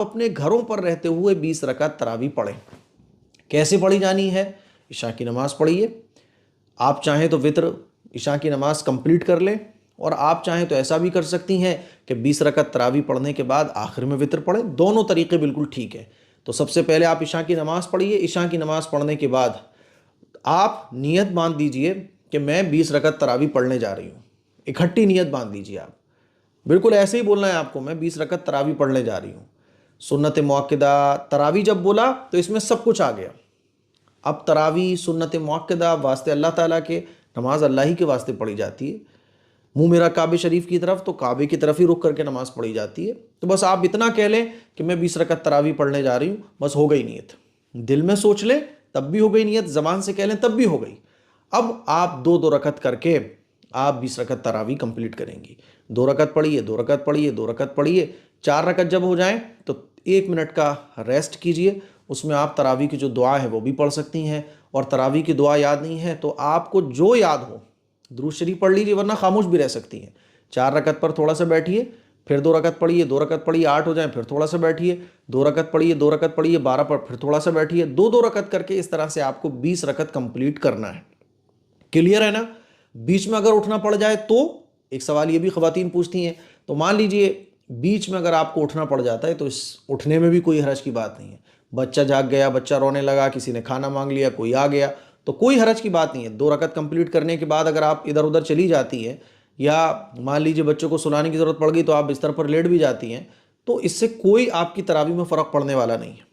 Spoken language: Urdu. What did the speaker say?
اپنے گھروں پر رہتے ہوئے 20 رکعت تراویح پڑھیں۔ کیسے پڑھی جانی ہے؟ عشاء کی نماز پڑھیے، آپ چاہیں تو وطر عشاء کی نماز کمپلیٹ کر لیں، اور آپ چاہیں تو ایسا بھی کر سکتی ہیں کہ 20 رکعت تراویح پڑھنے کے بعد آخر میں وطر پڑھیں۔ دونوں طریقے بالکل ٹھیک ہیں۔ تو سب سے پہلے آپ عشاء کی نماز پڑھیے، عشاء کی نماز پڑھنے کے بعد آپ نیت باندھ دیجئے کہ میں 20 رکعت تراویح پڑھنے جا رہی ہوں، اکٹھی نیت باندھ دیجئے آپ، بالکل ایسے ہی بولنا ہے آپ کو، میں 20 رکعت تراویح پڑھنے جا رہی ہوں۔ سنت مؤکدہ تراویح جب بولا تو اس میں سب کچھ آ گیا۔ اب تراویح سنت مؤکدہ واسطے اللہ تعالیٰ کے، نماز اللہ ہی کے واسطے پڑھی جاتی ہے، منہ میرا کعبے شریف کی طرف تو کعبے کی طرف ہی رخ کر کے نماز پڑھی جاتی ہے۔ تو بس آپ اتنا کہہ لیں کہ میں 20 رکعت تراویح پڑھنے جا رہی ہوں، بس ہو گئی نیت۔ دل میں سوچ لیں تب بھی ہو گئی نیت، زبان سے کہہ لیں تب بھی ہو گئی۔ اب آپ 2 رکعت کر کے آپ 20 رکعت تراویح کمپلیٹ کریں گی۔ 2 رکعت پڑھیے، 2 رکعت پڑھیے، 2 رکعت پڑھیے، 4 رکعت جب ہو جائیں تو 1 منٹ کا ریسٹ کیجئے۔ اس میں آپ تراویح کی جو دعا ہے وہ بھی پڑھ سکتی ہیں، اور تراویح کی دعا یاد نہیں ہے تو آپ کو جو یاد ہو درود شریف پڑھ لیجیے، ورنہ خاموش بھی رہ سکتی ہیں۔ 4 رکعت پر تھوڑا سا بیٹھیے، پھر 2 رکعت پڑھیے، 2 رکعت پڑھیے، 8 ہو جائیں پھر تھوڑا سا بیٹھیے، 2 رکعت پڑھیے، 2 رکعت پڑھیے، 12 پر پھر تھوڑا سا بیٹھیے، 2 رکعت کر کے اس طرح سے آپ کو 20 رکعت کمپلیٹ کرنا ہے۔ کلیئر ہے نا؟ بیچ میں اگر اٹھنا پڑ جائے تو، ایک سوال یہ بھی خواتین پوچھتی ہیں، تو مان لیجئے بیچ میں اگر آپ کو اٹھنا پڑ جاتا ہے تو اس اٹھنے میں بھی کوئی حرج کی بات نہیں ہے۔ بچہ جاگ گیا، بچہ رونے لگا، کسی نے کھانا مانگ لیا، کوئی آ گیا، تو کوئی حرج کی بات نہیں ہے۔ 2 رکعت کمپلیٹ کرنے کے بعد اگر آپ ادھر ادھر چلی جاتی ہیں، یا مان لیجئے بچوں کو سلانے کی ضرورت پڑ گئی تو آپ بستر پر لیٹ بھی جاتی ہیں، تو اس سے کوئی آپ کی تراویح میں فرق پڑنے والا نہیں ہے۔